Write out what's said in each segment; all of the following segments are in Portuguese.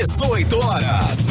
18 horas.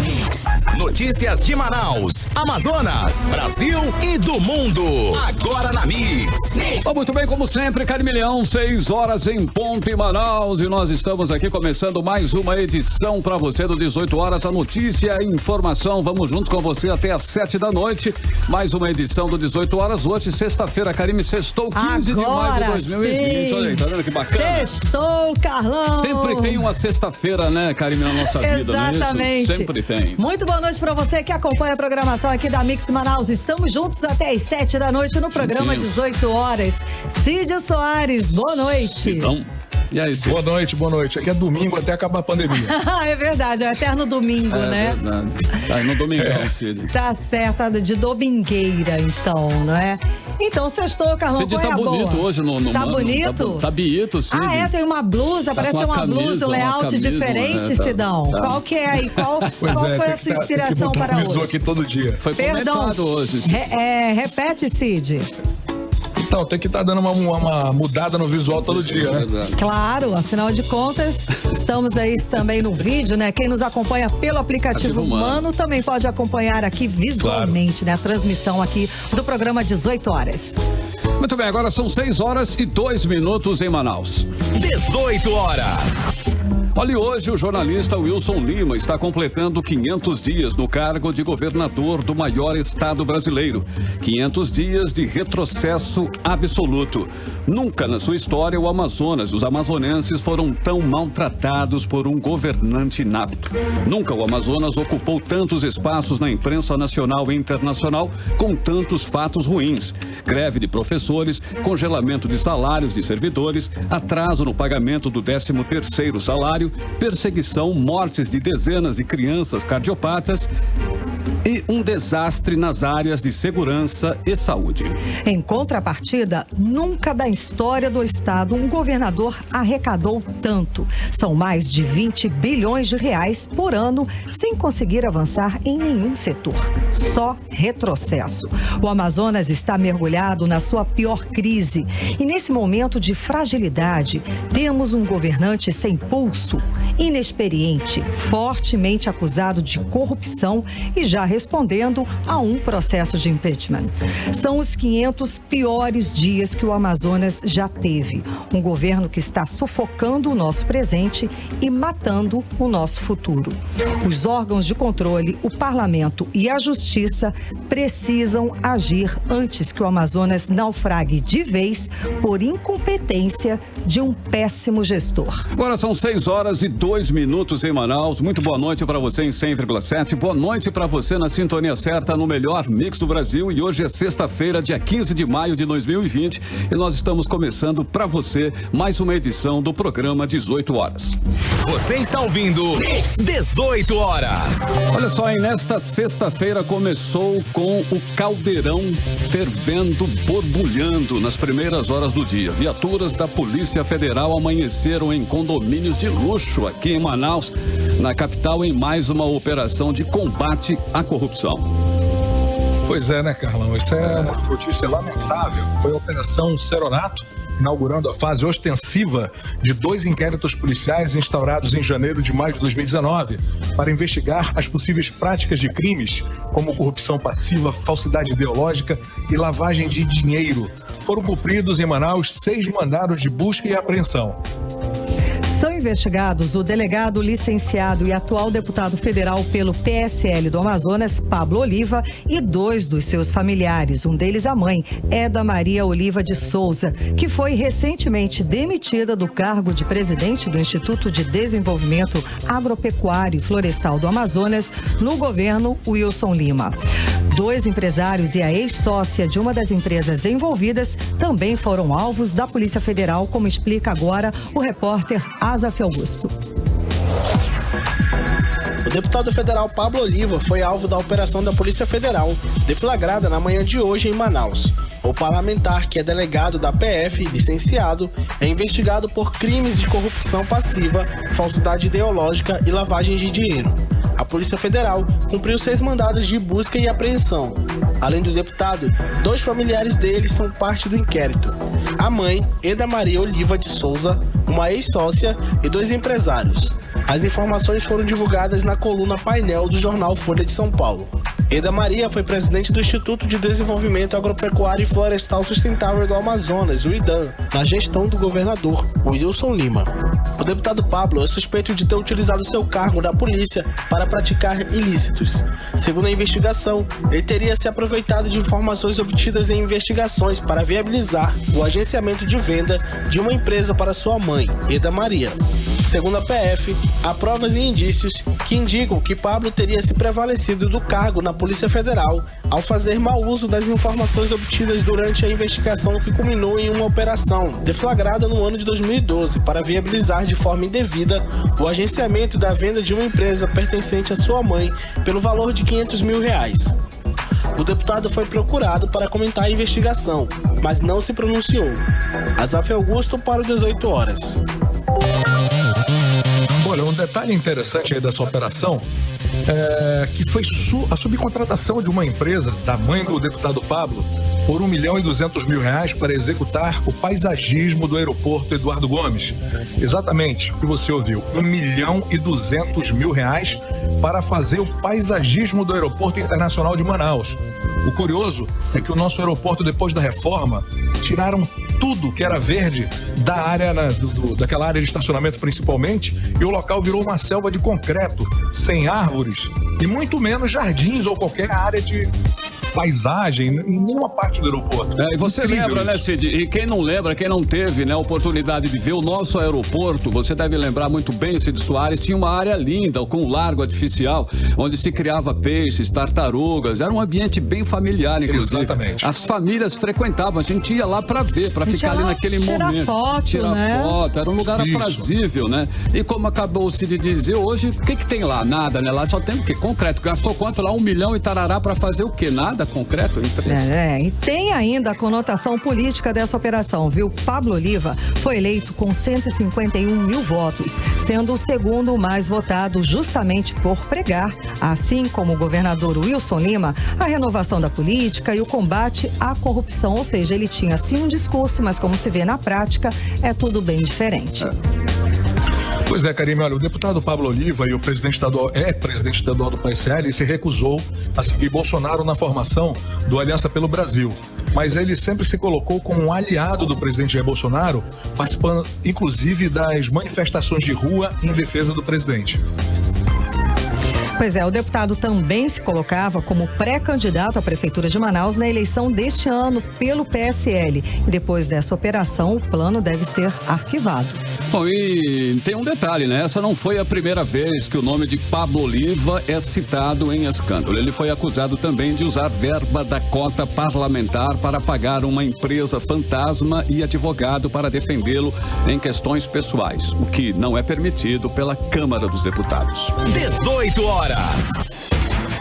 Notícias de Manaus, Amazonas, Brasil e do mundo. Agora na Mix. Oh, muito bem, como sempre, Carimilhão, 6 horas em ponto em Manaus. E nós estamos aqui começando mais uma edição para você do 18 horas. A notícia e informação. Vamos juntos com você até às 7 da noite. Mais uma edição do 18 horas. Hoje, sexta-feira, Carime, sextou 15 de maio de 2020. Sim. Olha aí, tá vendo que bacana? Sextou, Carlão. Sempre tem uma sexta-feira, né, Carime, na nossa vida, exatamente. Não é isso? Sempre tem. Muito boa noite para você que acompanha a programação aqui da Mix Manaus. Estamos juntos até às 7 da noite no programa 18 horas. Cid Soares, boa noite. Cidão. E aí, Cid? Boa noite. Aqui é domingo até acabar a pandemia. É verdade, é o eterno domingo, né? É verdade. Tá no domingão, Cid. Tá certo, de domingueira, então, não é? Então, sextou, Carlão, Cid tá bonito hoje no Tá mano, bonito? Tá bonito, Cid. Tem uma blusa, parece uma blusa, um layout diferente, Cidão. Tá. Qual que é aí? Qual foi a sua inspiração para hoje? Aqui todo dia. Foi comentado hoje, Cid. Repete, Cid. Então, tem que estar dando uma mudada no visual todo dia, né? Claro, afinal de contas, estamos aí também no vídeo, né? Quem nos acompanha pelo aplicativo Mano também pode acompanhar aqui visualmente, né? A transmissão aqui do programa 18 horas. Muito bem, agora são 6 horas e 2 minutos em Manaus. 18 horas. Olha, hoje o jornalista Wilson Lima está completando 500 dias no cargo de governador do maior estado brasileiro. 500 dias de retrocesso absoluto. Nunca na sua história o Amazonas, os amazonenses foram tão maltratados por um governante inapto. Nunca o Amazonas ocupou tantos espaços na imprensa nacional e internacional com tantos fatos ruins. Greve de professores, congelamento de salários de servidores, atraso no pagamento do 13º salário, perseguição, mortes de dezenas de crianças cardiopatas e um desastre nas áreas de segurança e saúde. Em contrapartida, nunca da história do estado um governador arrecadou tanto. São mais de 20 bilhões de reais por ano, sem conseguir avançar em nenhum setor. Só retrocesso. O Amazonas está mergulhado na sua pior crise. E nesse momento de fragilidade, temos um governante sem pulso, inexperiente, fortemente acusado de corrupção e já respondendo a um processo de impeachment. São os 500 piores dias que o Amazonas já teve. Um governo que está sufocando o nosso presente e matando o nosso futuro. Os órgãos de controle, o parlamento e a justiça precisam agir antes que o Amazonas naufrague de vez por incompetência de um péssimo gestor. Agora são 6 horas e 2 minutos em Manaus. Muito boa noite para você em 100,7. Boa noite para você na sintonia certa no melhor mix do Brasil. E hoje é sexta-feira, dia 15 de maio de 2020. E nós estamos começando para você mais uma edição do programa 18 horas. Você está ouvindo 18 horas. Olha só, hein? Nesta sexta-feira começou com o caldeirão fervendo, borbulhando nas primeiras horas do dia. Viaturas da Polícia Federal amanheceram em condomínios de luxo aqui em Manaus, na capital, em mais uma operação de combate à corrupção. Pois é, né, Carlão? Isso é uma notícia lamentável. Foi a Operação Seronato, inaugurando a fase ostensiva de 2 inquéritos policiais instaurados em janeiro de maio de 2019 para investigar as possíveis práticas de crimes como corrupção passiva, falsidade ideológica e lavagem de dinheiro. Foram cumpridos em Manaus 6 mandados de busca e apreensão. São investigados o delegado licenciado e atual deputado federal pelo PSL do Amazonas, Pablo Oliva, e 2 dos seus familiares. Um deles, a mãe, Eda Maria Oliva de Souza, que foi recentemente demitida do cargo de presidente do Instituto de Desenvolvimento Agropecuário e Florestal do Amazonas, no governo Wilson Lima. 2 empresários e a ex-sócia de uma das empresas envolvidas também foram alvos da Polícia Federal, como explica agora o repórter Asaf Augusto. O deputado federal Pablo Oliva foi alvo da operação da Polícia Federal, deflagrada na manhã de hoje em Manaus. O parlamentar, que é delegado da PF, licenciado, é investigado por crimes de corrupção passiva, falsidade ideológica e lavagem de dinheiro. A Polícia Federal cumpriu 6 mandados de busca e apreensão. Além do deputado, 2 familiares dele são parte do inquérito. A a mãe, Eda Maria Oliva de Souza, uma ex-sócia e 2 empresários. As informações foram divulgadas na coluna Painel do jornal Folha de São Paulo. Eda Maria foi presidente do Instituto de Desenvolvimento Agropecuário e Florestal Sustentável do Amazonas, o IDAM, na gestão do governador Wilson Lima. O deputado Pablo é suspeito de ter utilizado seu cargo na polícia para praticar ilícitos. Segundo a investigação, ele teria se aproveitado de informações obtidas em investigações para viabilizar o agenciamento de venda de uma empresa para sua mãe, Eda Maria. Segundo a PF, há provas e indícios que indicam que Pablo teria se prevalecido do cargo na Polícia Federal ao fazer mau uso das informações obtidas durante a investigação que culminou em uma operação deflagrada no ano de 2012 para viabilizar de forma indevida o agenciamento da venda de uma empresa pertencente à sua mãe pelo valor de R$500 mil. O deputado foi procurado para comentar a investigação, mas não se pronunciou. Azaf Augusto para o 18 horas. Olha, um detalhe interessante aí dessa operação é que foi a subcontratação de uma empresa da mãe do deputado Pablo por R$1.200.000 para executar o paisagismo do aeroporto Eduardo Gomes. Exatamente o que você ouviu, R$1.200.000 para fazer o paisagismo do aeroporto internacional de Manaus. O curioso é que o nosso aeroporto, depois da reforma, tiraram tudo que era verde da área, daquela área de estacionamento principalmente, e o local virou uma selva de concreto, sem árvores e muito menos jardins ou qualquer área de paisagem em nenhuma parte do aeroporto. E você lembra, né, Cid? E quem não lembra, quem não teve, né, a oportunidade de ver o nosso aeroporto, você deve lembrar muito bem, Cid Soares, tinha uma área linda, com um largo artificial, onde se criava peixes, tartarugas, era um ambiente bem familiar, inclusive. Exatamente. As famílias frequentavam, a gente ia lá para ver, para ficar ali naquele momento. Tirar foto, era um lugar aprazível, né? E como acabou-se de dizer, hoje, o que tem lá? Nada, né? Lá só tem o quê? Concreto. Gastou quanto lá? 1 milhão e tarará para fazer o quê? Nada concreto? E tem ainda a conotação política dessa operação, viu? Pablo Oliva foi eleito com 151 mil votos, sendo o segundo mais votado justamente por pregar, assim como o governador Wilson Lima, a renovação da política e o combate à corrupção. Ou seja, ele tinha sim um discurso, mas como se vê na prática, é tudo bem diferente. Pois é, Karime, olha, o deputado Pablo Oliva e o presidente estadual do PSL se recusou a seguir Bolsonaro na formação do Aliança pelo Brasil. Mas ele sempre se colocou como um aliado do presidente Jair Bolsonaro, participando inclusive das manifestações de rua em defesa do presidente. Pois é, o deputado também se colocava como pré-candidato à Prefeitura de Manaus na eleição deste ano pelo PSL. E depois dessa operação, o plano deve ser arquivado. Bom, e tem um detalhe, né? Essa não foi a primeira vez que o nome de Pablo Oliva é citado em escândalo. Ele foi acusado também de usar verba da cota parlamentar para pagar uma empresa fantasma e advogado para defendê-lo em questões pessoais, o que não é permitido pela Câmara dos Deputados. 18 horas.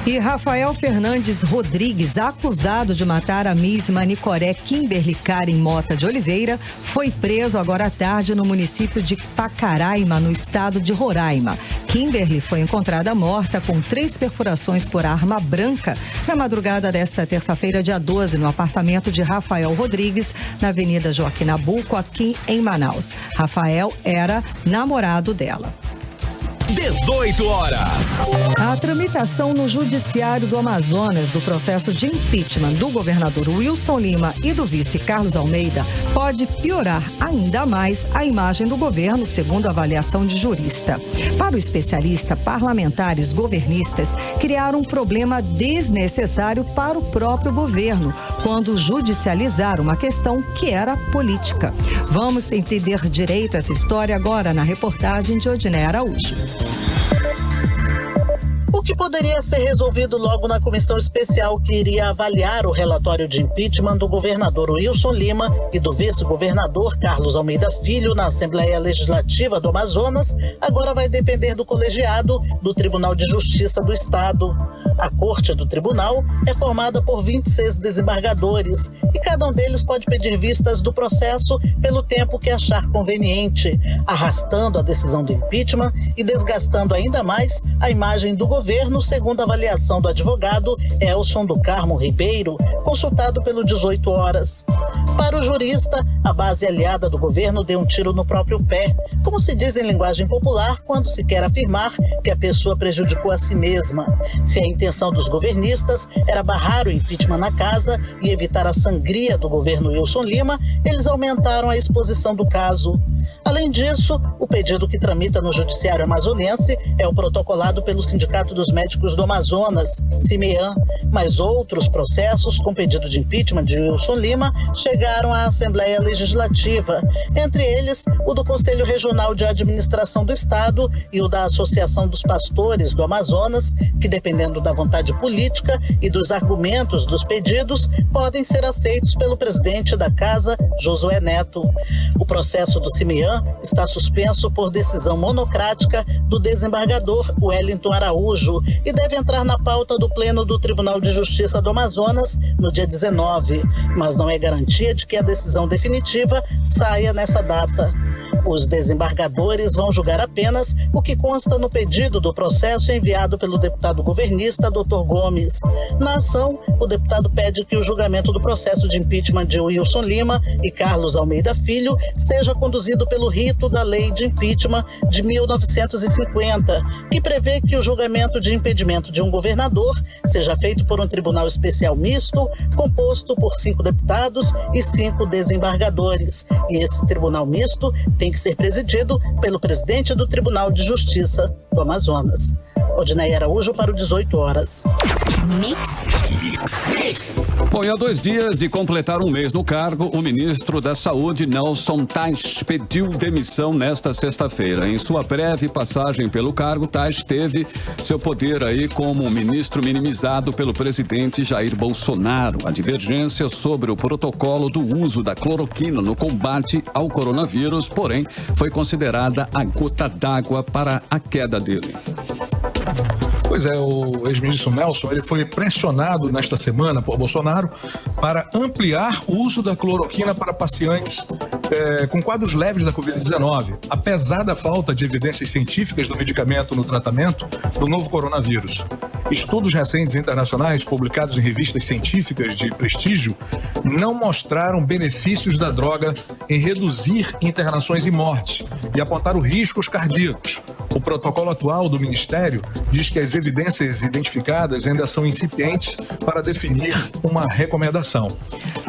E Rafael Fernandes Rodrigues, acusado de matar a Miss Manicoré Kimberly Karen Mota de Oliveira, foi preso agora à tarde no município de Pacaraima, no estado de Roraima. Kimberly foi encontrada morta com 3 perfurações por arma branca na madrugada desta terça-feira, dia 12, no apartamento de Rafael Rodrigues, na Avenida Joaquim Nabuco, aqui em Manaus. Rafael era namorado dela. 18 horas. A tramitação no Judiciário do Amazonas do processo de impeachment do governador Wilson Lima e do vice Carlos Almeida pode piorar ainda mais a imagem do governo, segundo a avaliação de jurista. Para o especialista, parlamentares governistas criaram um problema desnecessário para o próprio governo quando judicializaram uma questão que era política. Vamos entender direito essa história agora na reportagem de Odiné Araújo. O que poderia ser resolvido logo na comissão especial que iria avaliar o relatório de impeachment do governador Wilson Lima e do vice-governador Carlos Almeida Filho na Assembleia Legislativa do Amazonas, agora vai depender do colegiado do Tribunal de Justiça do Estado. A corte do tribunal é formada por 26 desembargadores e cada um deles pode pedir vistas do processo pelo tempo que achar conveniente, arrastando a decisão do impeachment e desgastando ainda mais a imagem do governo governo, segundo a avaliação do advogado Elson do Carmo Ribeiro, consultado pelo 18 Horas. Para o jurista, a base aliada do governo deu um tiro no próprio pé, como se diz em linguagem popular quando se quer afirmar que a pessoa prejudicou a si mesma. Se a intenção dos governistas era barrar o impeachment na casa e evitar a sangria do governo Wilson Lima, eles aumentaram a exposição do caso. Além disso, o pedido que tramita no Judiciário Amazonense é o protocolado pelo Sindicato dos Médicos do Amazonas, CIMEAM, mas outros processos com pedido de impeachment de Wilson Lima chegaram à Assembleia Legislativa, entre eles o do Conselho Regional de Administração do Estado e o da Associação dos Pastores do Amazonas, que, dependendo da vontade política e dos argumentos dos pedidos, podem ser aceitos pelo presidente da Casa, Josué Neto. O processo do CIMEAM está suspenso por decisão monocrática do desembargador Wellington Araújo e deve entrar na pauta do Pleno do Tribunal de Justiça do Amazonas no dia 19, mas não é garantia de que a decisão definitiva saia nessa data. Os desembargadores vão julgar apenas o que consta no pedido do processo enviado pelo deputado governista Dr. Gomes. Na ação, o deputado pede que o julgamento do processo de impeachment de Wilson Lima e Carlos Almeida Filho seja conduzido pelo rito da Lei de Impeachment de 1950, que prevê que o julgamento de impedimento de um governador seja feito por um tribunal especial misto, composto por 5 deputados e 5 desembargadores. E esse tribunal misto tem que ser presidido pelo presidente do Tribunal de Justiça do Amazonas. Odinei Araújo para o 18 Horas. Bom, e há 2 dias de completar um mês no cargo, o ministro da Saúde, Nelson Teich, pediu demissão nesta sexta-feira. Em sua breve passagem pelo cargo, Teich teve seu poder aí como ministro minimizado pelo presidente Jair Bolsonaro. A divergência sobre o protocolo do uso da cloroquina no combate ao coronavírus, porém, foi considerada a gota d'água para a queda dele. Pois é, o ex-ministro Nelson, ele foi pressionado nesta semana por Bolsonaro para ampliar o uso da cloroquina para pacientes com quadros leves da Covid-19, apesar da falta de evidências científicas do medicamento no tratamento do novo coronavírus. Estudos recentes internacionais, publicados em revistas científicas de prestígio, não mostraram benefícios da droga em reduzir internações e mortes e apontaram riscos cardíacos. O protocolo atual do Ministério diz que as evidências identificadas ainda são incipientes para definir uma recomendação.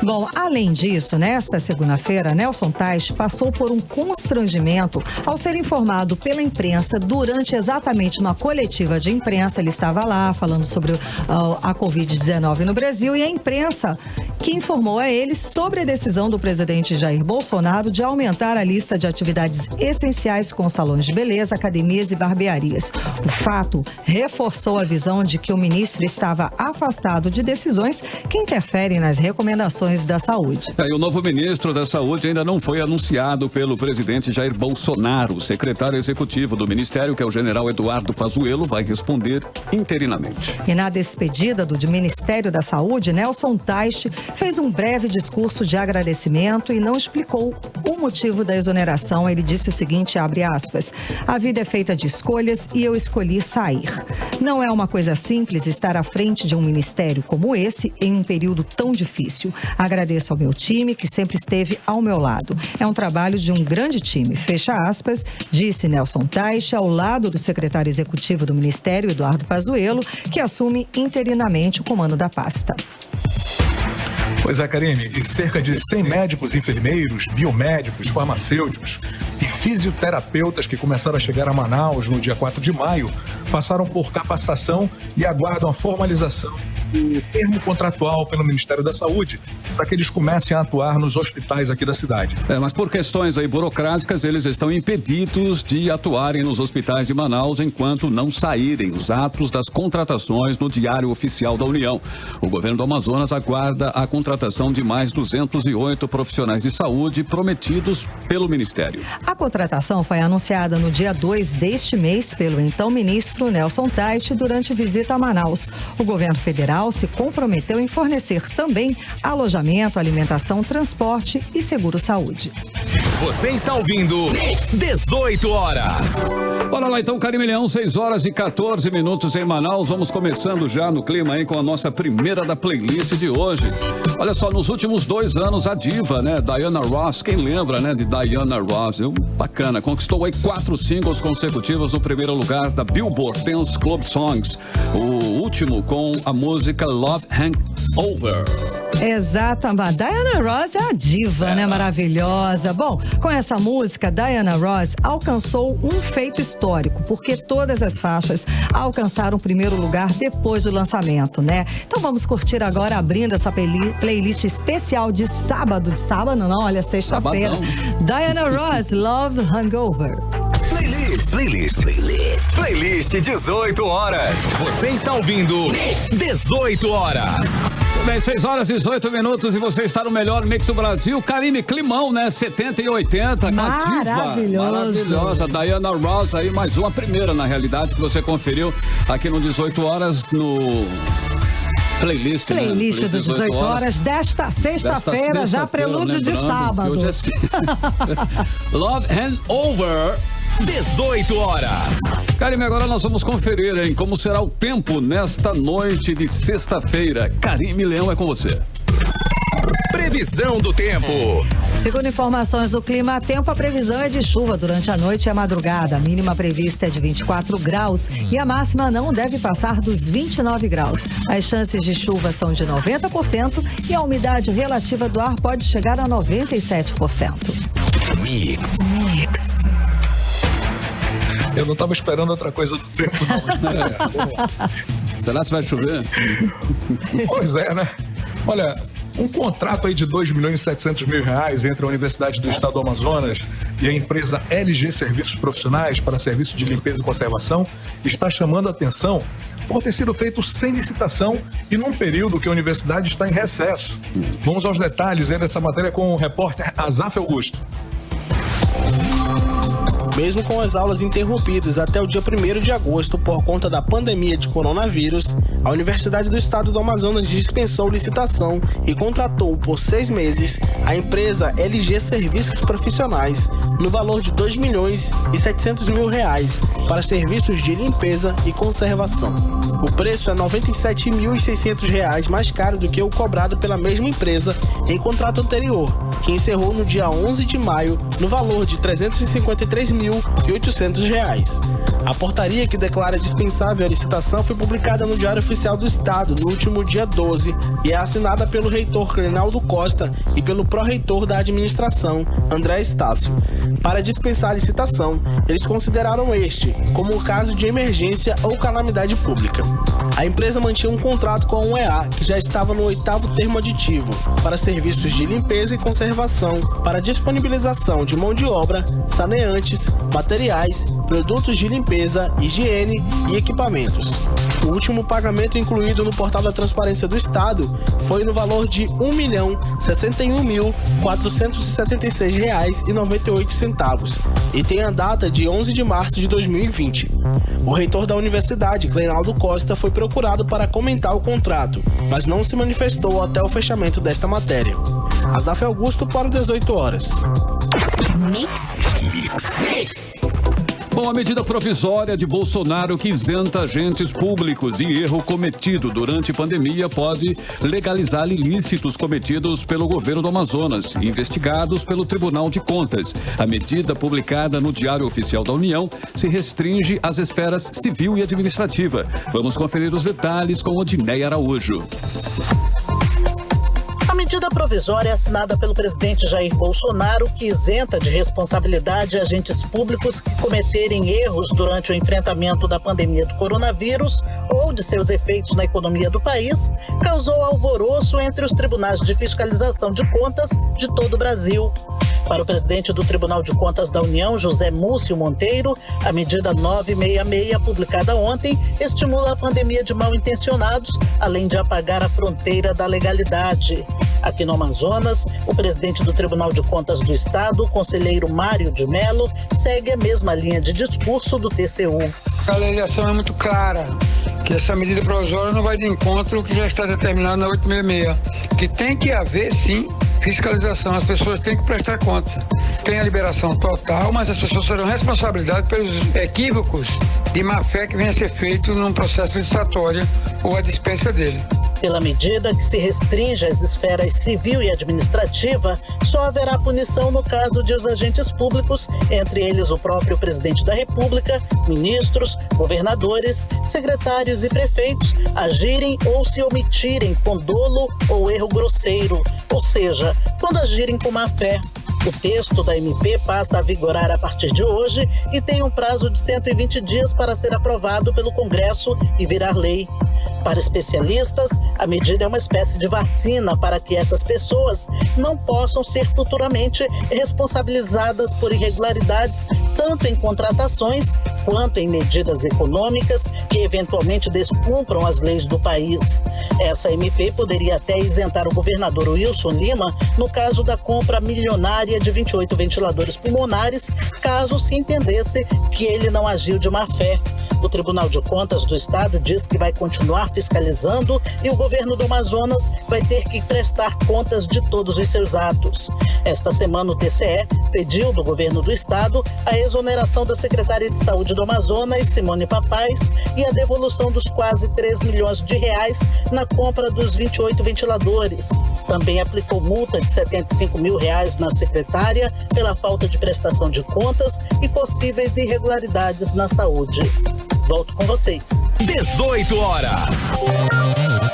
Bom, além disso, nesta segunda-feira, Nelson Teich passou por um constrangimento ao ser informado pela imprensa durante exatamente uma coletiva de imprensa. Ele estava lá falando sobre a Covid-19 no Brasil e a imprensa que informou a ele sobre a decisão do presidente Jair Bolsonaro de aumentar a lista de atividades essenciais com salões de beleza, academias e barbearias. O fato reforçou a visão de que o ministro estava afastado de decisões que interferem nas recomendações da saúde. E o novo ministro da Saúde ainda não foi anunciado pelo presidente Jair Bolsonaro. O secretário executivo do ministério, que é o general Eduardo Pazuello, vai responder interinamente. E na despedida do Ministério da Saúde, Nelson Teich fez um breve discurso de agradecimento e não explicou o motivo da exoneração. Ele disse o seguinte, abre aspas, a vida é feita de escolhas e eu escolhi sair. Não é uma coisa simples estar à frente de um ministério como esse em um período tão difícil. Agradeço ao meu time que sempre esteve ao meu lado. É um trabalho de um grande time, fecha aspas, disse Nelson Teich ao lado do secretário executivo do Ministério, Eduardo Pazuello, que assume interinamente o comando da pasta. Pois é, Karine, e cerca de 100 médicos, enfermeiros, biomédicos, farmacêuticos e fisioterapeutas que começaram a chegar a Manaus no dia 4 de maio passaram por capacitação e aguardam a formalização do termo contratual pelo Ministério da Saúde para que eles comecem a atuar nos hospitais aqui da cidade. Mas por questões aí burocráticas, eles estão impedidos de atuarem nos hospitais de Manaus enquanto não saírem os atos das contratações no Diário Oficial da União. O governo do Amazonas aguarda a contratação contratação de mais 208 profissionais de saúde prometidos pelo Ministério. A contratação foi anunciada no dia 2 deste mês pelo então ministro Nelson Tait durante visita a Manaus. O governo federal se comprometeu em fornecer também alojamento, alimentação, transporte e seguro-saúde. Você está ouvindo 18 horas. Bora lá então, Carimilhão, 6 horas e 14 minutos em Manaus. Vamos começando já no clima aí com a nossa primeira da playlist de hoje. Olha só, nos últimos 2 anos, a diva, né, Diana Ross, quem lembra, né, de Diana Ross? Bacana, conquistou aí 4 singles consecutivos no primeiro lugar da Billboard Dance Club Songs. O último com a música Love Hangover. Exatamente. Diana Ross é a diva, né? Maravilhosa. Bom, com essa música, Diana Ross alcançou um feito histórico, porque todas as faixas alcançaram o primeiro lugar depois do lançamento, né? Então vamos curtir agora, abrindo essa playlist especial de sábado. De sábado não, olha, sexta-feira. Diana Ross, Love Hangover. Playlist 18 horas. Você está ouvindo 18 horas. Bem, 6 horas e 18 minutos e você está no melhor mix do Brasil. Karine, climão, né? 70 e 80. Maravilhosa. Diana Ross aí, mais uma primeira, na realidade, que você conferiu aqui no 18 horas no... Playlist do 18 horas desta sexta-feira, já prelúdio de sábado. Hoje é Love Hangover. 18 horas. Karime, agora nós vamos conferir, hein, como será o tempo nesta noite de sexta-feira. Karime Leão, é com você. Previsão do tempo. Segundo informações do Clima Tempo, a previsão é de chuva durante a noite e a madrugada. A mínima prevista é de 24 graus e a máxima não deve passar dos 29 graus. As chances de chuva são de 90% e a umidade relativa do ar pode chegar a 97%. Mix. Eu não estava esperando outra coisa do tempo, não. Será que vai chover? Pois é, né? Olha, um contrato aí de R$2.700.000 entre a Universidade do Estado do Amazonas e a empresa LG Serviços Profissionais para serviço de limpeza e conservação está chamando a atenção por ter sido feito sem licitação e num período que a universidade está em recesso. Vamos aos detalhes aí dessa matéria com o repórter Azaf Augusto. Mesmo com as aulas interrompidas até o dia 1º de agosto por conta da pandemia de coronavírus, a Universidade do Estado do Amazonas dispensou licitação e contratou por 6 meses a empresa LG Serviços Profissionais no valor de R$2.700.000 para serviços de limpeza e conservação. O preço é R$97.600 mais caro do que o cobrado pela mesma empresa em contrato anterior, que encerrou no dia 11 de maio no valor de R$353.800. A portaria que declara dispensável a licitação foi publicada no Diário Oficial do Estado no último dia 12 e é assinada pelo reitor Clenaldo Costa e pelo pró-reitor da administração, André Estácio. Para dispensar a licitação, eles consideraram este como um caso de emergência ou calamidade pública. A empresa mantinha um contrato com a UEA, que já estava no 8º termo aditivo, para serviços de limpeza e conservação, para disponibilização de mão de obra, saneantes, materiais, produtos de limpeza, higiene e equipamentos. O último pagamento incluído no portal da Transparência do Estado foi no valor de R$1.061.476,98 e tem a data de 11 de março de 2020. O reitor da universidade, Clenaldo Costa, foi procurado para comentar o contrato, mas não se manifestou até o fechamento desta matéria. Azaf Augusto para 18 horas. Mix. Bom, a medida provisória de Bolsonaro que isenta agentes públicos de erro cometido durante a pandemia pode legalizar ilícitos cometidos pelo governo do Amazonas, investigados pelo Tribunal de Contas. A medida, publicada no Diário Oficial da União, se restringe às esferas civil e administrativa. Vamos conferir os detalhes com Odineia Araújo. A medida provisória assinada pelo presidente Jair Bolsonaro, que isenta de responsabilidade agentes públicos que cometerem erros durante o enfrentamento da pandemia do coronavírus ou de seus efeitos na economia do país, causou alvoroço entre os tribunais de fiscalização de contas de todo o Brasil. Para o presidente do Tribunal de Contas da União, José Múcio Monteiro, a medida 966, publicada ontem, estimula a pandemia de mal-intencionados, além de apagar a fronteira da legalidade. Aqui no Amazonas, o presidente do Tribunal de Contas do Estado, o conselheiro Mário de Mello, segue a mesma linha de discurso do TCU. A legislação é muito clara, que essa medida provisória não vai de encontro ao que já está determinado na 866, que tem que haver, sim, fiscalização, as pessoas têm que prestar conta. Tem a liberação total, mas as pessoas serão responsabilizadas pelos equívocos de má-fé que venha a ser feito num processo licitatório ou a dispensa dele. Pela medida que se restringe às esferas civil e administrativa, só haverá punição no caso de os agentes públicos, entre eles o próprio presidente da República, ministros, governadores, secretários e prefeitos, agirem ou se omitirem com dolo ou erro grosseiro, ou seja, quando agirem com má-fé. O texto da MP passa a vigorar a partir de hoje e tem um prazo de 120 dias para ser aprovado pelo Congresso e virar lei. Para especialistas, a medida é uma espécie de vacina para que essas pessoas não possam ser futuramente responsabilizadas por irregularidades, tanto em contratações quanto em medidas econômicas que eventualmente descumpram as leis do país. Essa MP poderia até isentar o governador Wilson Lima no caso da compra milionária de 28 ventiladores pulmonares, caso se entendesse que ele não agiu de má fé. O Tribunal de Contas do Estado diz que vai continuar fiscalizando e o governo do Amazonas vai ter que prestar contas de todos os seus atos. Esta semana o TCE pediu do governo do Estado a exoneração da secretária de Saúde do Amazonas, Simone Papaz, e a devolução dos quase 3 milhões de reais na compra dos 28 ventiladores. Também aplicou multa de 75 mil reais na secretária pela falta de prestação de contas e possíveis irregularidades na saúde. Volto com vocês. 18 horas.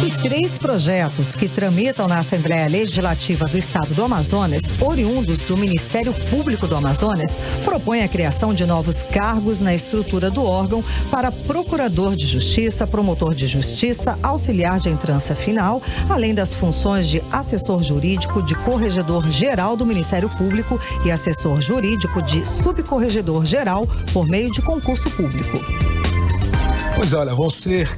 E 3 projetos que tramitam na Assembleia Legislativa do Estado do Amazonas, oriundos do Ministério Público do Amazonas, propõem a criação de novos cargos na estrutura do órgão para procurador de justiça, promotor de justiça, auxiliar de entrância final, além das funções de assessor jurídico, de corregedor geral do Ministério Público e assessor jurídico de subcorregedor geral por meio de concurso público. Pois é, olha, vão ser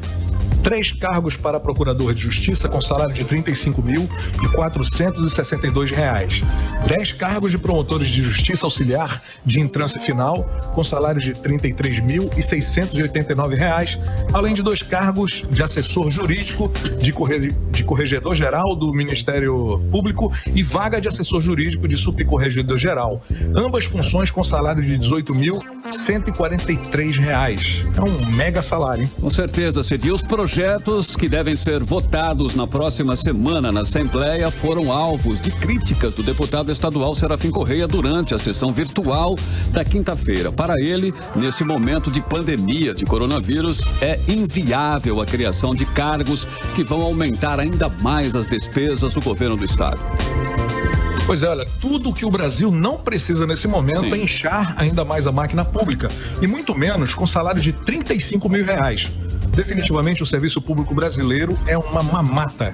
3 cargos para procurador de justiça com salário de R$ 35.462. 10 cargos de promotores de justiça auxiliar de entrância final com salário de R$ 33.689, além de 2 cargos de assessor jurídico de corregedor geral do Ministério Público e vaga de assessor jurídico de subcorregedor geral. Ambas funções com salário de R$ 18.143. É um mega salário, hein? Com certeza, Cid. Os projetos que devem ser votados na próxima semana na Assembleia foram alvos de críticas do deputado estadual Serafim Correia durante a sessão virtual da quinta-feira. Para ele, nesse momento de pandemia de coronavírus, é inviável a criação de cargos que vão aumentar ainda mais as despesas do governo do estado. Pois é, olha, tudo que o Brasil não precisa nesse momento é inchar ainda mais a máquina pública, e muito menos com salário de R$ 35 mil. Definitivamente o serviço público brasileiro é uma mamata.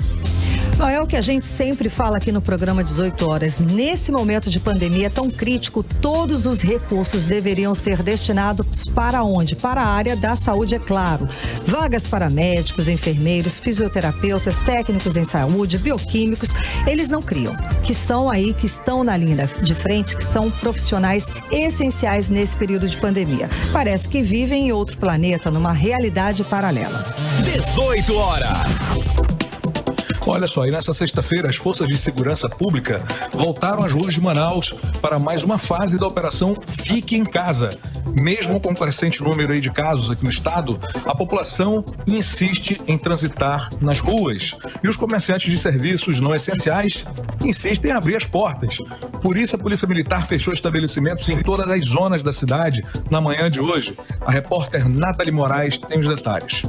Não é o que a gente sempre fala aqui no programa 18 horas. Nesse momento de pandemia tão crítico, todos os recursos deveriam ser destinados para onde? Para a área da saúde, é claro. Vagas para médicos, enfermeiros, fisioterapeutas, técnicos em saúde, bioquímicos, eles não criam. Que são aí, que estão na linha de frente, que são profissionais essenciais nesse período de pandemia. Parece que vivem em outro planeta, numa realidade paralela. 18 horas. Olha só, e nessa sexta-feira as forças de segurança pública voltaram às ruas de Manaus para mais uma fase da operação Fique em Casa. Mesmo com o crescente número aí de casos aqui no estado, a população insiste em transitar nas ruas. E os comerciantes de serviços não essenciais insistem em abrir as portas. Por isso a Polícia Militar fechou estabelecimentos em todas as zonas da cidade na manhã de hoje. A repórter Nathalie Moraes tem os detalhes.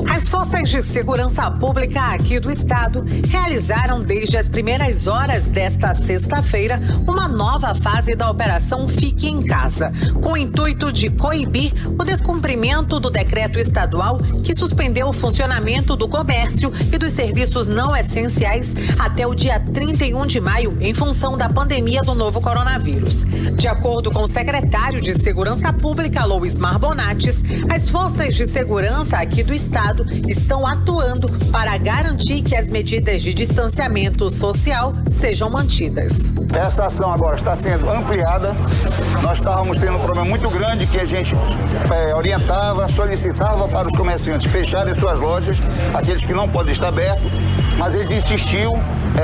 As forças de segurança pública aqui do estado realizaram desde as primeiras horas desta sexta-feira uma nova fase da Operação Fique em Casa, com o intuito de coibir o descumprimento do decreto estadual que suspendeu o funcionamento do comércio e dos serviços não essenciais até o dia 31 de maio, em função da pandemia do novo coronavírus. De acordo com o secretário de Segurança Pública, Loismar Bonates, as forças de segurança aqui do estado estão atuando para garantir que as medidas de distanciamento social sejam mantidas. Essa ação agora está sendo ampliada. Nós estávamos tendo um problema muito grande que a gente orientava, solicitava para os comerciantes fecharem suas lojas, aqueles que não podem estar abertos, mas eles insistiam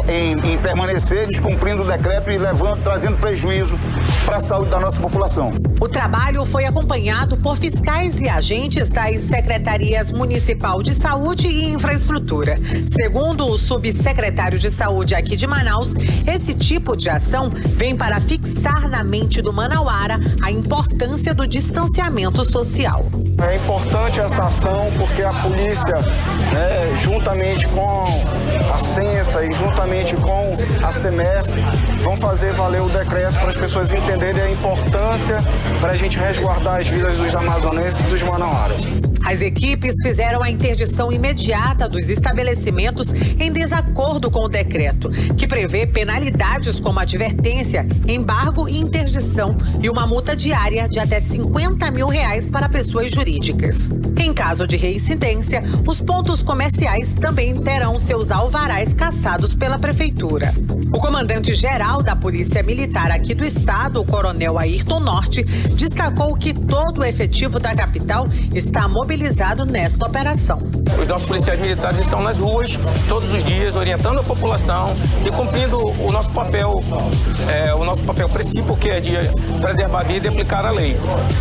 em permanecer descumprindo o decreto e trazendo prejuízo para a saúde da nossa população. O trabalho foi acompanhado por fiscais e agentes das Secretarias Municipal de Saúde e Infraestrutura. Segundo o subsecretário de Saúde aqui de Manaus, esse tipo de ação vem para fixar na mente do manauara a importância do distanciamento social. É importante essa ação porque a polícia, juntamente com a Censa e juntamente com a CEMEF, vão fazer valer o decreto para as pessoas entenderem a importância para a gente resguardar as vidas dos amazonenses e dos manauaras. As equipes fizeram a interdição imediata dos estabelecimentos em desacordo com o decreto, que prevê penalidades como advertência, embargo e interdição e uma multa diária de até R$50 mil para pessoas jurídicas. Em caso de reincidência, os pontos comerciais também terão seus alvarás cassados pela Prefeitura. O comandante-geral da Polícia Militar aqui do estado, o coronel Ayrton Norte, destacou que todo o efetivo da capital está mobilizado nesta operação. Os nossos policiais militares estão nas ruas todos os dias, orientando a população e cumprindo o nosso papel principal, que é de preservar a vida e aplicar a lei.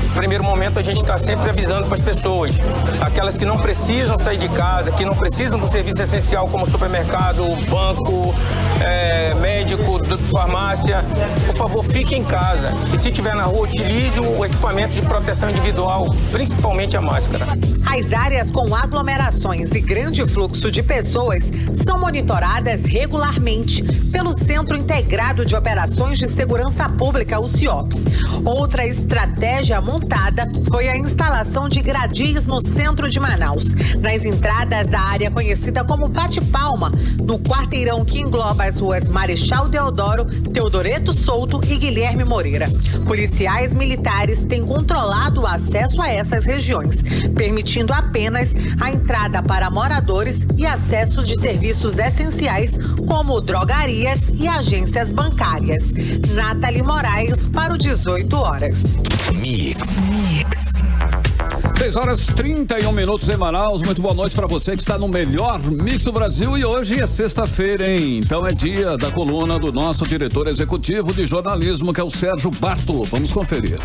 No primeiro momento, a gente está sempre avisando para as pessoas, aquelas que não precisam sair de casa, que não precisam do serviço essencial como supermercado, banco, médico, farmácia, por favor, fique em casa. E se estiver na rua, utilize o equipamento de proteção individual, principalmente a máscara. As áreas com aglomerações e grande fluxo de pessoas são monitoradas regularmente pelo Centro Integrado de Operações de Segurança Pública, o CIOPS. Outra estratégia montada foi a instalação de gradis no centro de Manaus, nas entradas da área conhecida como Bate-Palma, no quarteirão que engloba as ruas Marechal Deodoro, Teodoreto Souto e Guilherme Moreira. Policiais militares têm controlado o acesso a essas regiões, permitindo apenas a entrada para moradores e acesso de serviços essenciais como drogarias e agências bancárias. Nathalie Moraes para o 18 horas. Mix. 6h31 em Manaus. Muito boa noite para você que está no melhor Mix do Brasil. E hoje é sexta-feira, hein? Então é dia da coluna do nosso diretor executivo de jornalismo, que é o Sérgio Barto. Vamos conferir.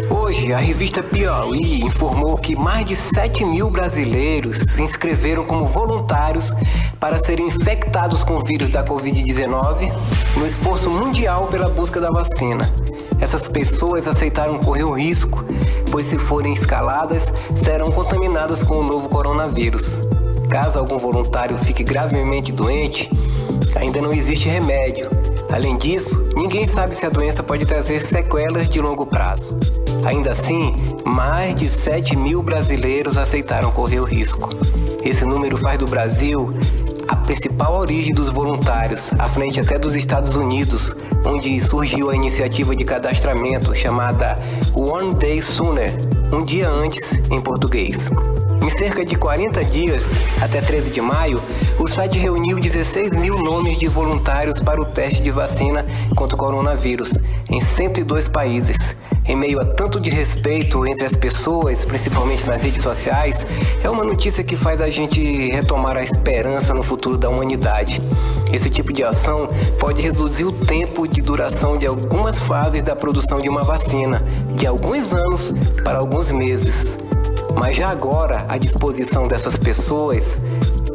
Hoje, a revista Piauí informou que mais de 7 mil brasileiros se inscreveram como voluntários para serem infectados com o vírus da Covid-19 no esforço mundial pela busca da vacina. Essas pessoas aceitaram correr o risco, pois se forem escaladas, serão contaminadas com o novo coronavírus. Caso algum voluntário fique gravemente doente, ainda não existe remédio. Além disso, ninguém sabe se a doença pode trazer sequelas de longo prazo. Ainda assim, mais de 7 mil brasileiros aceitaram correr o risco. Esse número faz do Brasil a principal origem dos voluntários, à frente até dos Estados Unidos, onde surgiu a iniciativa de cadastramento chamada One Day Sooner, um dia antes em português. Em cerca de 40 dias, até 13 de maio, o site reuniu 16 mil nomes de voluntários para o teste de vacina contra o coronavírus, em 102 países. Em meio a tanto de respeito entre as pessoas, principalmente nas redes sociais, é uma notícia que faz a gente retomar a esperança no futuro da humanidade. Esse tipo de ação pode reduzir o tempo de duração de algumas fases da produção de uma vacina, de alguns anos para alguns meses. Mas já agora, à disposição dessas pessoas,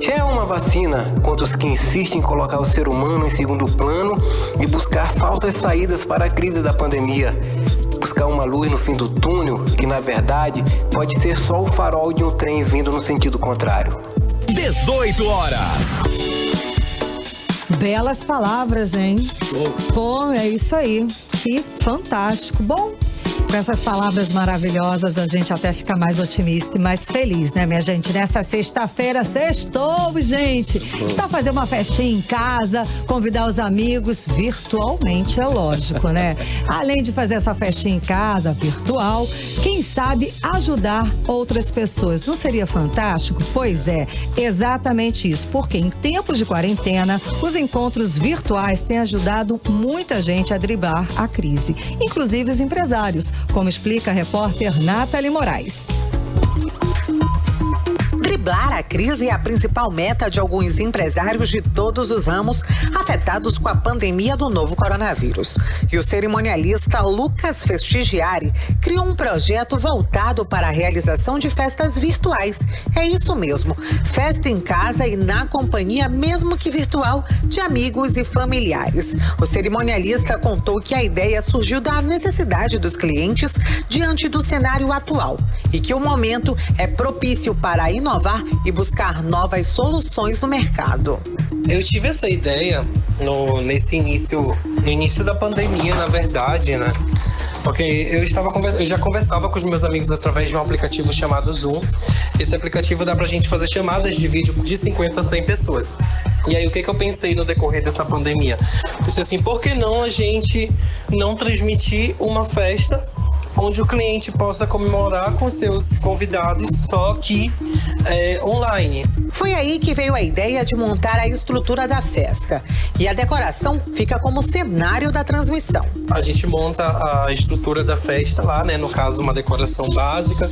já é uma vacina contra os que insistem em colocar o ser humano em segundo plano e buscar falsas saídas para a crise da pandemia. Buscar uma luz no fim do túnel, que na verdade pode ser só o farol de um trem vindo no sentido contrário. 18 horas. Belas palavras, hein? Pô, é isso aí. Que fantástico. Bom, Com essas palavras maravilhosas, a gente até fica mais otimista e mais feliz, né, minha gente? Nessa sexta-feira, sextou, gente! Tá fazer uma festinha em casa, convidar os amigos virtualmente, é lógico, né? Além de fazer essa festinha em casa, virtual, quem sabe ajudar outras pessoas. Não seria fantástico? Pois é, exatamente isso. Porque em tempos de quarentena, os encontros virtuais têm ajudado muita gente a driblar a crise, inclusive os empresários, como explica a repórter Nathalie Moraes. Driblar a crise é a principal meta de alguns empresários de todos os ramos afetados com a pandemia do novo coronavírus. E o cerimonialista Lucas Festigiari criou um projeto voltado para a realização de festas virtuais. É isso mesmo, festa em casa e na companhia, mesmo que virtual, de amigos e familiares. O cerimonialista contou que a ideia surgiu da necessidade dos clientes diante do cenário atual e que o momento é propício para inovar e buscar novas soluções no mercado. Eu tive essa ideia no início da pandemia, na verdade, né? Porque eu já conversava com os meus amigos através de um aplicativo chamado Zoom. Esse aplicativo dá pra gente fazer chamadas de vídeo de 50 a 100 pessoas. E aí, o que eu pensei no decorrer dessa pandemia? Pensei assim, por que não a gente não transmitir uma festa onde o cliente possa comemorar com seus convidados, só que online. Foi aí que veio a ideia de montar a estrutura da festa. E a decoração fica como cenário da transmissão. A gente monta a estrutura da festa lá, né? No caso, uma decoração básica,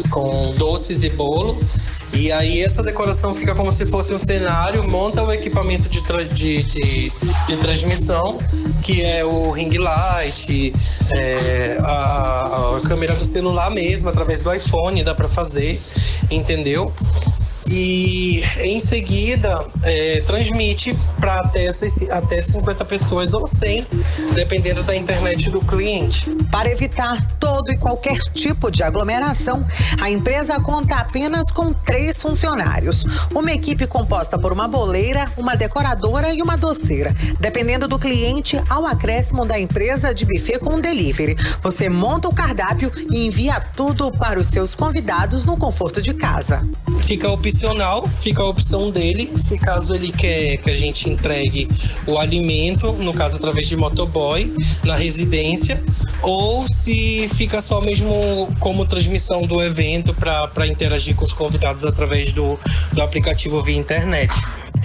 com doces e bolo. E aí essa decoração fica como se fosse um cenário, monta o equipamento de transmissão, que é o ring light, a câmera do celular mesmo, através do iPhone dá para fazer, entendeu? E em seguida transmite para até 50 pessoas ou 100, dependendo da internet do cliente. Para evitar todo e qualquer tipo de aglomeração, a empresa conta apenas com 3 funcionários. Uma equipe composta por uma boleira, uma decoradora e uma doceira. Dependendo do cliente, ao acréscimo da empresa de buffet com delivery. Você monta o cardápio e envia tudo para os seus convidados no conforto de casa. Fica opcional, fica a opção dele, se caso ele quer que a gente entregue o alimento, no caso através de motoboy, na residência, ou se fica só mesmo como transmissão do evento para interagir com os convidados através do aplicativo via internet.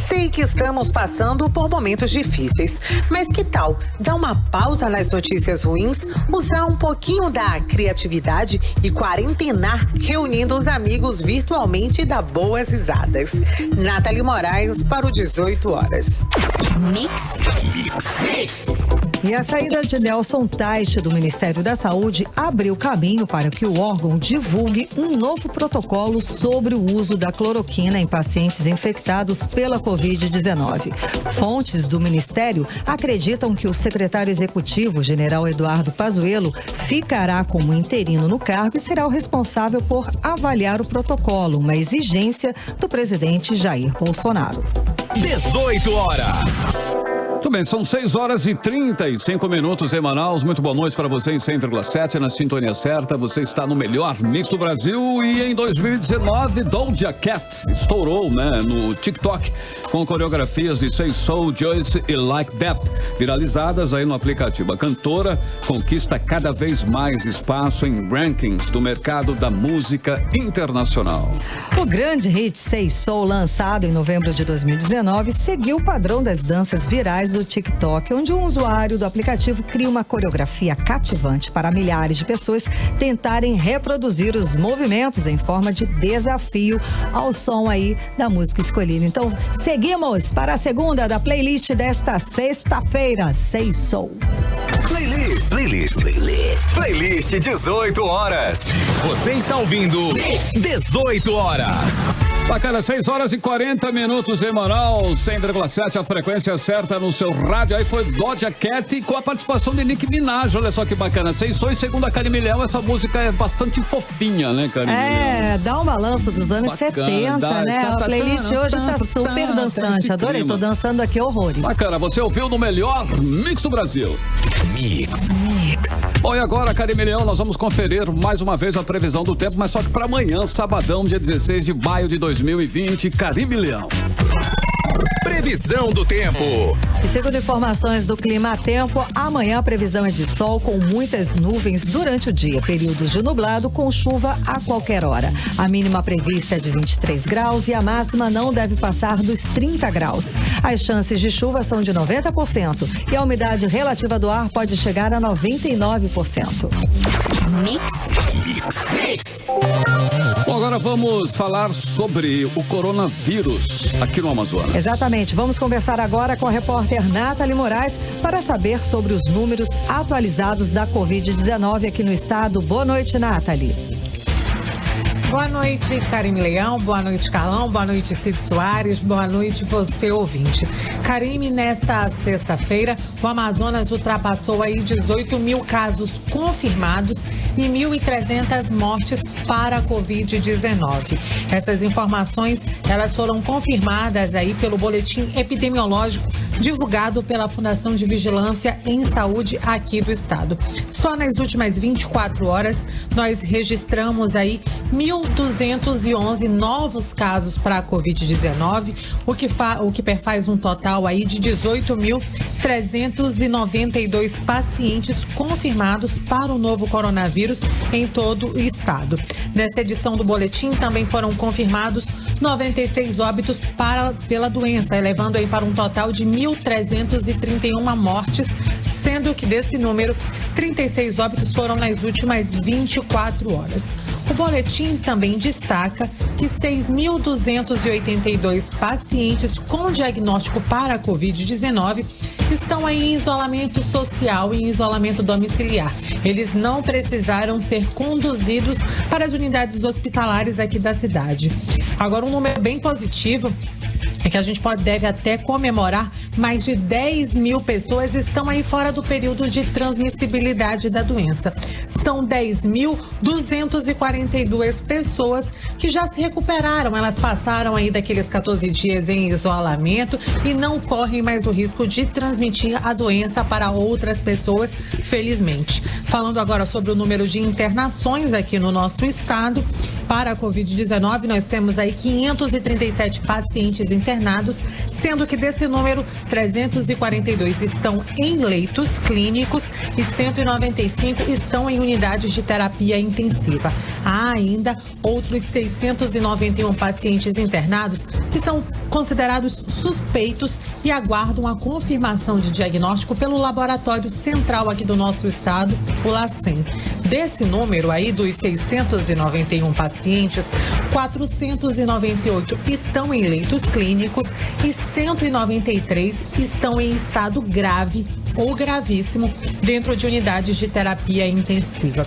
Sei que estamos passando por momentos difíceis, mas que tal dar uma pausa nas notícias ruins, usar um pouquinho da criatividade e quarentenar reunindo os amigos virtualmente e dar boas risadas. Nathalie Moraes para o 18 horas. Mix. E a saída de Nelson Teich do Ministério da Saúde abriu caminho para que o órgão divulgue um novo protocolo sobre o uso da cloroquina em pacientes infectados pela Covid-19. Fontes do Ministério acreditam que o secretário executivo, general Eduardo Pazuello, ficará como interino no cargo e será o responsável por avaliar o protocolo, uma exigência do presidente Jair Bolsonaro. 18 horas. Muito bem, são 6 horas e 35 minutos em Manaus. Muito boa noite para você em 100,7 na sintonia certa. Você está no melhor mix do Brasil e em 2019 Doja Cat estourou, né, no TikTok com coreografias de Say So, Joyce e Like That, viralizadas aí no aplicativo. A cantora conquista cada vez mais espaço em rankings do mercado da música internacional. O grande hit Say So, lançado em novembro de 2019, seguiu o padrão das danças virais do TikTok, onde um usuário do aplicativo cria uma coreografia cativante para milhares de pessoas tentarem reproduzir os movimentos em forma de desafio ao som aí da música escolhida. Então, seguimos para a segunda da playlist desta sexta-feira, Say So. Playlist 18 horas. Você está ouvindo 18 horas. Bacana, 6 horas e 40 minutos em Manaus, 100,7, a frequência certa no seu rádio. Aí foi Doja Cat com a participação de Nicki Minaj. Olha só que bacana. Sei só, e segundo a Karine Milhão, essa música é bastante fofinha, né, Karine? Dá um balanço dos anos bacana, 70, né? A playlist hoje tá super dançante. Adorei, tô dançando aqui horrores. Bacana, você ouviu no melhor mix do Brasil. Bom, e agora, Karime Leão, nós vamos conferir mais uma vez a previsão do tempo, mas só que para amanhã, sabadão, dia 16 de maio de 2020. Karime Leão. Previsão do tempo. E segundo informações do Clima Tempo, amanhã a previsão é de sol com muitas nuvens durante o dia, períodos de nublado com chuva a qualquer hora. A mínima prevista é de 23 graus e a máxima não deve passar dos 30 graus. As chances de chuva são de 90% e a umidade relativa do ar pode chegar a 99%. Bom, agora vamos falar sobre o coronavírus aqui no Amazonas. Exatamente. Vamos conversar agora com a repórter Nathalie Moraes para saber sobre os números atualizados da Covid-19 aqui no estado. Boa noite, Nathalie. Boa noite, Karime Leão. Boa noite, Carlão. Boa noite, Cid Soares. Boa noite, você ouvinte. Karime, nesta sexta-feira, o Amazonas ultrapassou aí 18 mil casos confirmados e 1.300 mortes para a Covid-19. Essas informações, elas foram confirmadas aí pelo boletim epidemiológico divulgado pela Fundação de Vigilância em Saúde aqui do estado. Só nas últimas 24 horas, nós registramos aí 1.211 novos casos para a Covid-19, o que perfaz um total aí de 18.392 pacientes confirmados para o novo coronavírus em todo o estado. Nesta edição do boletim também foram confirmados 96 óbitos pela doença, elevando aí para um total de 1.331 mortes, sendo que desse número, 36 óbitos foram nas últimas 24 horas. O boletim também destaca que 6.282 pacientes com diagnóstico para a Covid-19 estão aí em isolamento social e em isolamento domiciliar. Eles não precisaram ser conduzidos para as unidades hospitalares aqui da cidade. Agora, um número bem positivo é que a gente deve até comemorar. Mais de 10 mil pessoas estão aí fora do período de transmissibilidade da doença. São 10.242 pessoas que já se recuperaram. Elas passaram aí daqueles 14 dias em isolamento e não correm mais o risco de transmitir a doença para outras pessoas, felizmente. Falando agora sobre o número de internações aqui no nosso estado, para a Covid-19, nós temos aí 537 pacientes internados, sendo que desse número, 342 estão em leitos clínicos e 195 estão em unidades de terapia intensiva. Há ainda outros 691 pacientes internados que são considerados suspeitos e aguardam a confirmação de diagnóstico pelo Laboratório Central aqui do nosso estado, o LACEN. Desse número aí, dos 691 pacientes, 498 estão em leitos clínicos e 193 estão em estado grave ou gravíssimo dentro de unidades de terapia intensiva.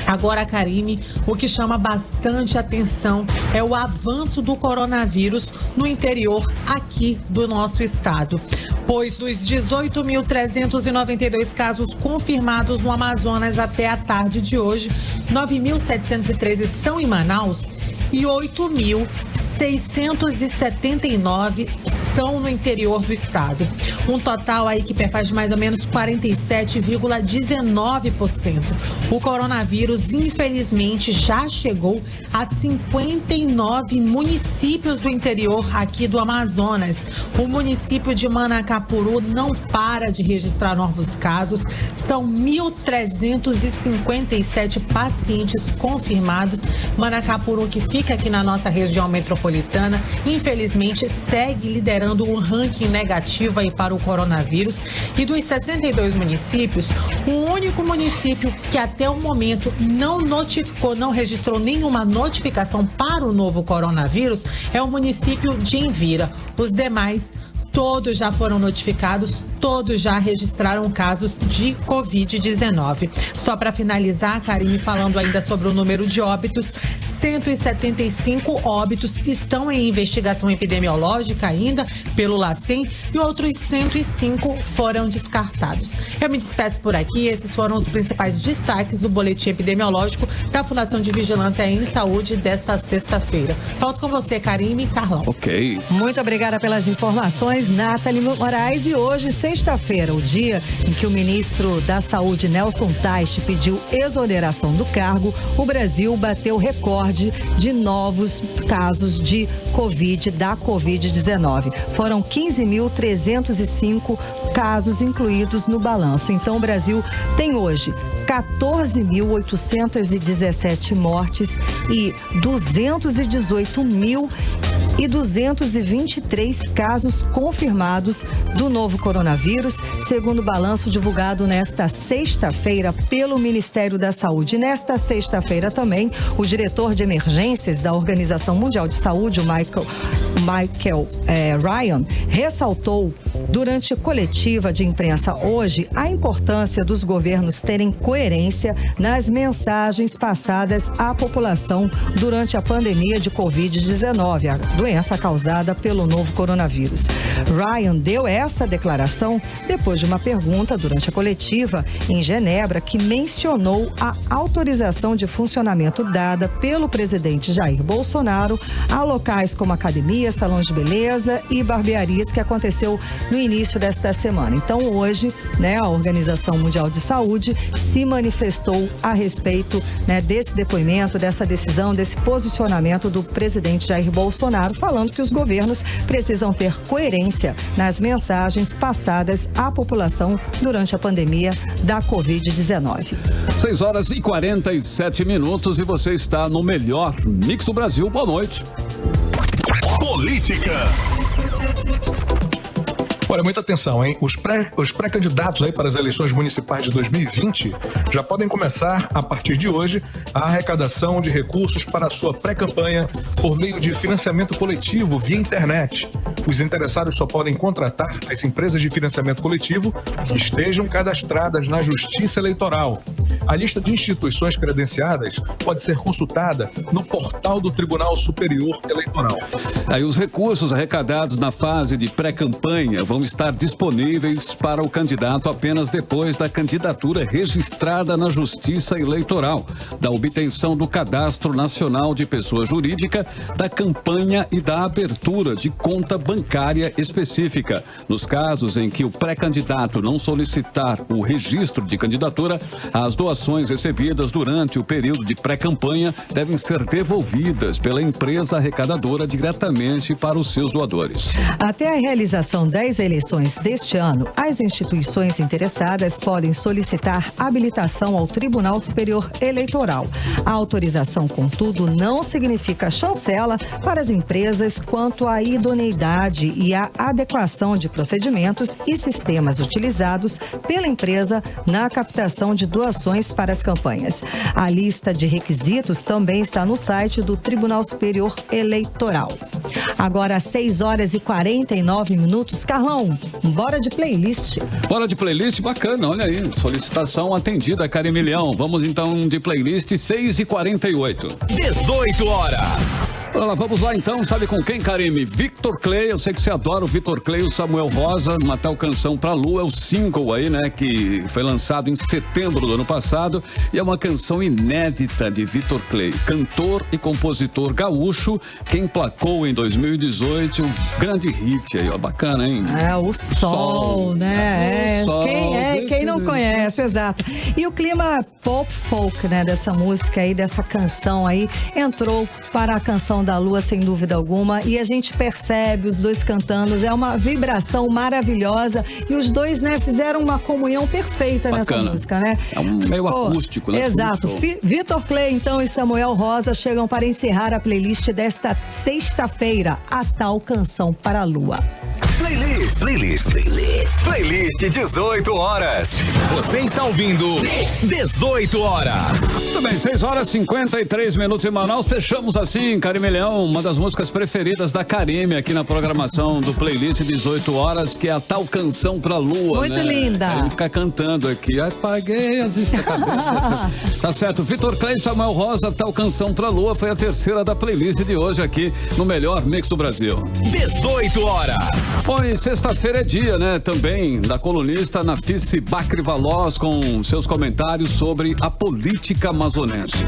Agora, Karime, o que chama bastante atenção é o avanço do coronavírus no interior aqui do nosso estado. Pois dos 18.392 casos confirmados no Amazonas até a tarde de hoje, 9.713 são em Manaus e 8.679 são no interior do estado. Um total aí que perfaz mais ou menos 47,19%. O coronavírus, infelizmente, já chegou a 59 municípios do interior aqui do Amazonas. O município de Manacapuru não para de registrar novos casos. São 1.357 pacientes confirmados. Manacapuru, que fica aqui na nossa região metropolitana, infelizmente segue liderando um ranking negativo aí para o coronavírus. E dos 62 municípios, o único município que até o momento não notificou, não registrou nenhuma notificação para o novo coronavírus é o município de Envira. Os demais, todos já foram notificados, todos já registraram casos de Covid-19. Só para finalizar, Karime, falando ainda sobre o número de óbitos, 175 óbitos estão em investigação epidemiológica ainda pelo LACEN e outros 105 foram descartados. Eu me despeço por aqui, esses foram os principais destaques do boletim epidemiológico da Fundação de Vigilância em Saúde desta sexta-feira. Volto com você, Karime e Carlão. Ok. Muito obrigada pelas informações, Nathalie Moraes. E hoje, sexta-feira, o dia em que o ministro da Saúde, Nelson Teich, pediu exoneração do cargo, o Brasil bateu recorde de novos casos de da Covid-19. Foram 15.305 casos incluídos no balanço. Então, o Brasil tem hoje 14.817 mortes e 218.223 casos confirmados do novo coronavírus, segundo o balanço divulgado nesta sexta-feira pelo Ministério da Saúde. Nesta sexta-feira também, o diretor de emergências da Organização Mundial de Saúde, o Michael Ryan, ressaltou durante coletiva de imprensa hoje a importância dos governos terem coerência nas mensagens passadas à população durante a pandemia de Covid-19, a doença causada pelo novo coronavírus. Ryan deu essa declaração depois de uma pergunta durante a coletiva em Genebra que mencionou a autorização de funcionamento dada pelo presidente Jair Bolsonaro a locais como academias, salões de beleza e barbearias, que aconteceu no início desta semana. Então, hoje, a Organização Mundial de Saúde se manifestou a respeito, desse depoimento, dessa decisão, desse posicionamento do presidente Jair Bolsonaro, falando que os governos precisam ter coerência nas mensagens passadas à população durante a pandemia da Covid-19. 6h47 e você está no melhor Mix do Brasil. Boa noite. Política. Olha, muita atenção, hein? Os pré-candidatos aí para as eleições municipais de 2020 já podem começar, a partir de hoje, a arrecadação de recursos para a sua pré-campanha por meio de financiamento coletivo via internet. Os interessados só podem contratar as empresas de financiamento coletivo que estejam cadastradas na Justiça Eleitoral. A lista de instituições credenciadas pode ser consultada no portal do Tribunal Superior Eleitoral. Aí os recursos arrecadados na fase de pré-campanha vão estar disponíveis para o candidato apenas depois da candidatura registrada na Justiça Eleitoral, da obtenção do Cadastro Nacional de Pessoa Jurídica, da campanha e da abertura de conta bancária específica. Nos casos em que o pré-candidato não solicitar o registro de candidatura, as doações recebidas durante o período de pré-campanha devem ser devolvidas pela empresa arrecadadora diretamente para os seus doadores. Até a realização das eleições deste ano, as instituições interessadas podem solicitar habilitação ao Tribunal Superior Eleitoral. A autorização, contudo, não significa chancela para as empresas quanto à idoneidade e à adequação de procedimentos e sistemas utilizados pela empresa na captação de doações para as campanhas. A lista de requisitos também está no site do Tribunal Superior Eleitoral. Agora, às 6h49, Carlão, bora de playlist. Bora de playlist, bacana, olha aí, solicitação atendida, Carimilhão. Vamos então de playlist 6h48. 18 horas. Olha, vamos lá então, sabe com quem, Karime? Victor Clay, eu sei que você adora o Victor Clay, o Samuel Rosa, uma tal canção pra lua, é o single aí, que foi lançado em setembro do ano passado e é uma canção inédita de Victor Clay, cantor e compositor gaúcho, que emplacou em 2018 um grande hit aí, ó, bacana, hein? É, o Sol, né? Sol, quem não conhece, exato. E o clima pop folk, dessa música aí, dessa canção aí, entrou para a canção da Lua, sem dúvida alguma, e a gente percebe os dois cantando, é uma vibração maravilhosa e os dois, fizeram uma comunhão perfeita bacana. Nessa música, É um meio acústico, né? Exato. Vitor Clay, então, e Samuel Rosa chegam para encerrar a playlist desta sexta-feira, a tal canção para a Lua. Playlist 18 horas. Você está ouvindo 18 horas. Tudo bem, 6h53 em Manaus. Fechamos assim, Carimilhão, uma das músicas preferidas da Karime aqui na programação do Playlist 18 horas, que é a tal canção pra lua, muito linda. A gente fica cantando aqui. Apaguei as cabeça. Tá certo. Vitor Clay, Samuel Rosa, tal canção pra lua, foi a terceira da playlist de hoje aqui no melhor mix do Brasil. 18 horas. Bom, e sexta-feira é dia, também da colunista Nafice Bacri Valoz com seus comentários sobre a política amazonense.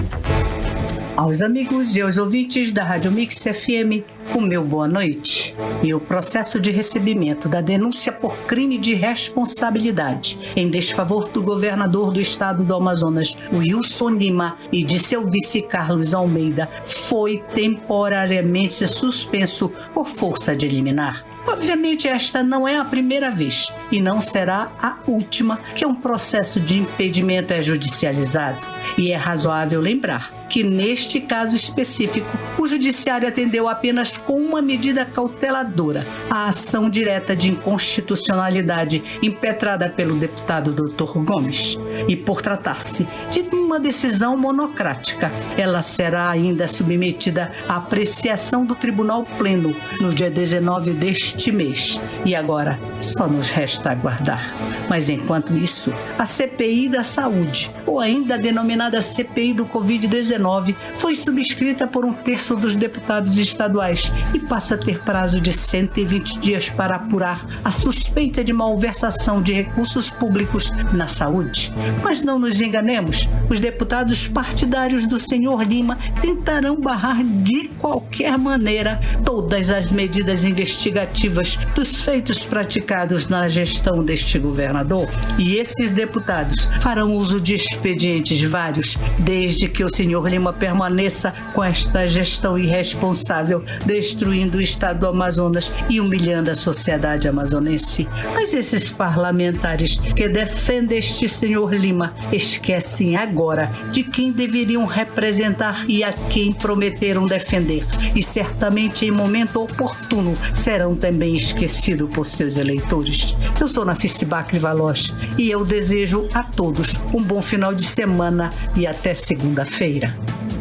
Aos amigos e aos ouvintes da Rádio Mix FM, o meu boa noite. E o processo de recebimento da denúncia por crime de responsabilidade em desfavor do governador do estado do Amazonas, Wilson Lima, e de seu vice Carlos Almeida foi temporariamente suspenso por força de liminar. Obviamente, esta não é a primeira vez e não será a última que um processo de impedimento é judicializado. E é razoável lembrar que, neste caso específico, o judiciário atendeu apenas com uma medida cauteladora à ação direta de inconstitucionalidade impetrada pelo deputado Dr. Gomes. E por tratar-se de uma decisão monocrática, ela será ainda submetida à apreciação do Tribunal Pleno no dia 19 deste mês. E agora só nos resta aguardar. Mas enquanto isso, a CPI da Saúde, ou ainda denominada CPI do Covid-19, foi subscrita por 1/3 dos deputados estaduais e passa a ter prazo de 120 dias para apurar a suspeita de malversação de recursos públicos na saúde. Mas não nos enganemos, os deputados partidários do senhor Lima tentarão barrar de qualquer maneira todas as medidas investigativas dos feitos praticados na gestão deste governador. E esses deputados farão uso de expedientes vários, desde que o senhor Lima permaneça com esta gestão irresponsável, destruindo o estado do Amazonas e humilhando a sociedade amazonense. Mas esses parlamentares que defendem este senhor Lima esquecem agora de quem deveriam representar e a quem prometeram defender. E certamente em momento oportuno serão também esquecidos por seus eleitores. Eu sou Nafice Bacri Valois e eu desejo a todos um bom final de semana e até segunda-feira.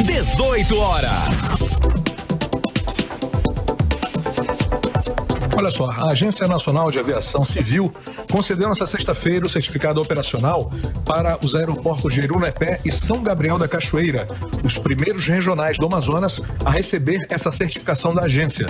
18 horas. Olha só, a Agência Nacional de Aviação Civil concedeu nesta sexta-feira o certificado operacional para os aeroportos de Irunepé e São Gabriel da Cachoeira, os primeiros regionais do Amazonas a receber essa certificação da agência.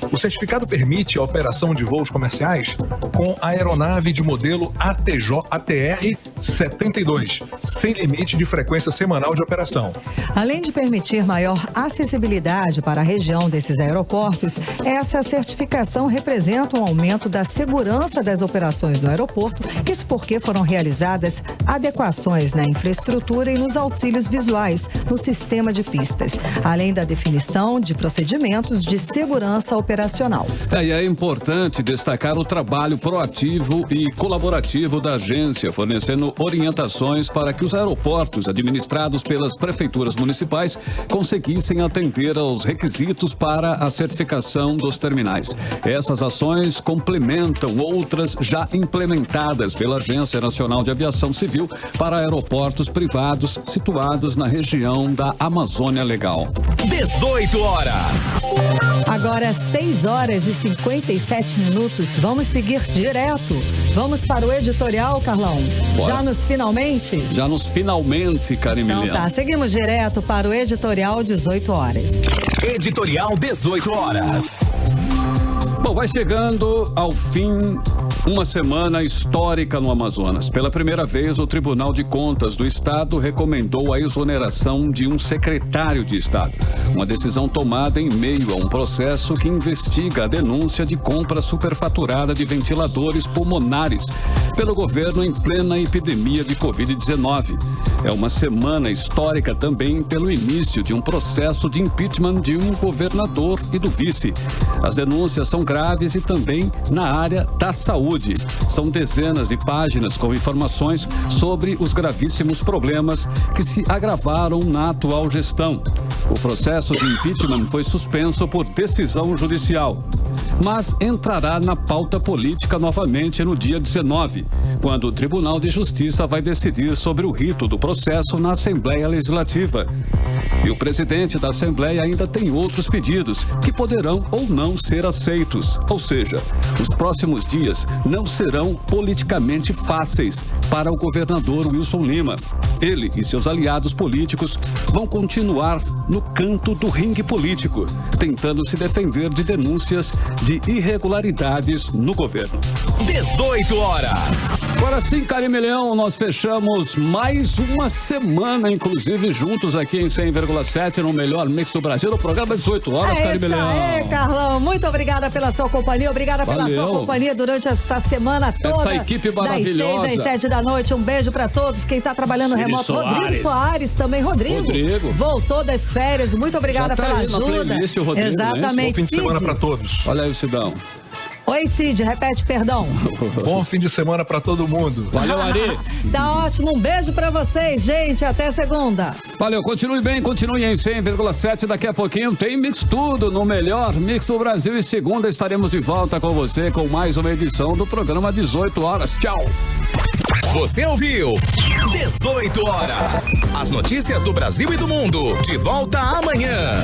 O certificado permite a operação de voos comerciais com a aeronave de modelo ATR-72, sem limite de frequência semanal de operação. Além de permitir maior acessibilidade para a região desses aeroportos, essa certificação representa um aumento da segurança das operações no aeroporto, isso porque foram realizadas adequações na infraestrutura e nos auxílios visuais no sistema de pistas, além da definição de procedimentos de segurança operacional. E é importante destacar o trabalho proativo e colaborativo da agência, fornecendo orientações para que os aeroportos administrados pelas prefeituras municipais conseguissem atender aos requisitos para a certificação dos terminais. Essas ações complementam outras já implementadas pela Agência Nacional de Aviação Civil para aeroportos privados situados na região da Amazônia Legal. 18 horas. Agora 6 horas e 57 minutos. Vamos seguir direto. Vamos para o editorial, Carlão. Bora. Já nos finalmente? Já nos finalmente, Karim. Então tá, seguimos direto para o editorial 18 horas. Editorial 18 horas. Bom, vai chegando ao fim uma semana histórica no Amazonas. Pela primeira vez, o Tribunal de Contas do Estado recomendou a exoneração de um secretário de Estado. Uma decisão tomada em meio a um processo que investiga a denúncia de compra superfaturada de ventiladores pulmonares pelo governo em plena epidemia de Covid-19. É uma semana histórica também pelo início de um processo de impeachment de um governador e do vice. As denúncias são graves e também na área da saúde. São dezenas de páginas com informações sobre os gravíssimos problemas que se agravaram na atual gestão. O processo de impeachment foi suspenso por decisão judicial, mas entrará na pauta política novamente no dia 19, quando o Tribunal de Justiça vai decidir sobre o rito do processo na Assembleia Legislativa. E o presidente da Assembleia ainda tem outros pedidos que poderão ou não ser aceitos. Ou seja, os próximos dias não serão politicamente fáceis para o governador Wilson Lima. Ele e seus aliados políticos vão continuar no canto do ringue político, tentando se defender de denúncias de irregularidades no governo. 18 horas. Agora sim, Karime Leão, nós fechamos mais uma semana, inclusive, juntos aqui em 100,7 no melhor mix do Brasil, no programa 18 horas, Karime Leão. É, Carlão, muito obrigada pela sua companhia, obrigada pela sua companhia durante esta semana toda. Essa equipe maravilhosa. Das 6 às 7 da noite, um beijo pra todos, quem tá trabalhando remoto. Soares. Rodrigo Soares também, Rodrigo. Voltou das férias, muito obrigada pela ajuda. Playlist, o Rodrigo, exatamente. Bom fim de semana pra todos. Olha aí o Sidão. Oi, Cid, repete, perdão. Bom fim de semana pra todo mundo. Valeu, Ari. Tá ótimo, um beijo pra vocês, gente, até segunda. Valeu, continue bem, continue em 100,7, daqui a pouquinho tem Mix Tudo, no melhor mix do Brasil, e segunda estaremos de volta com você com mais uma edição do programa 18 horas. Tchau. Você ouviu 18 horas. As notícias do Brasil e do mundo. De volta amanhã.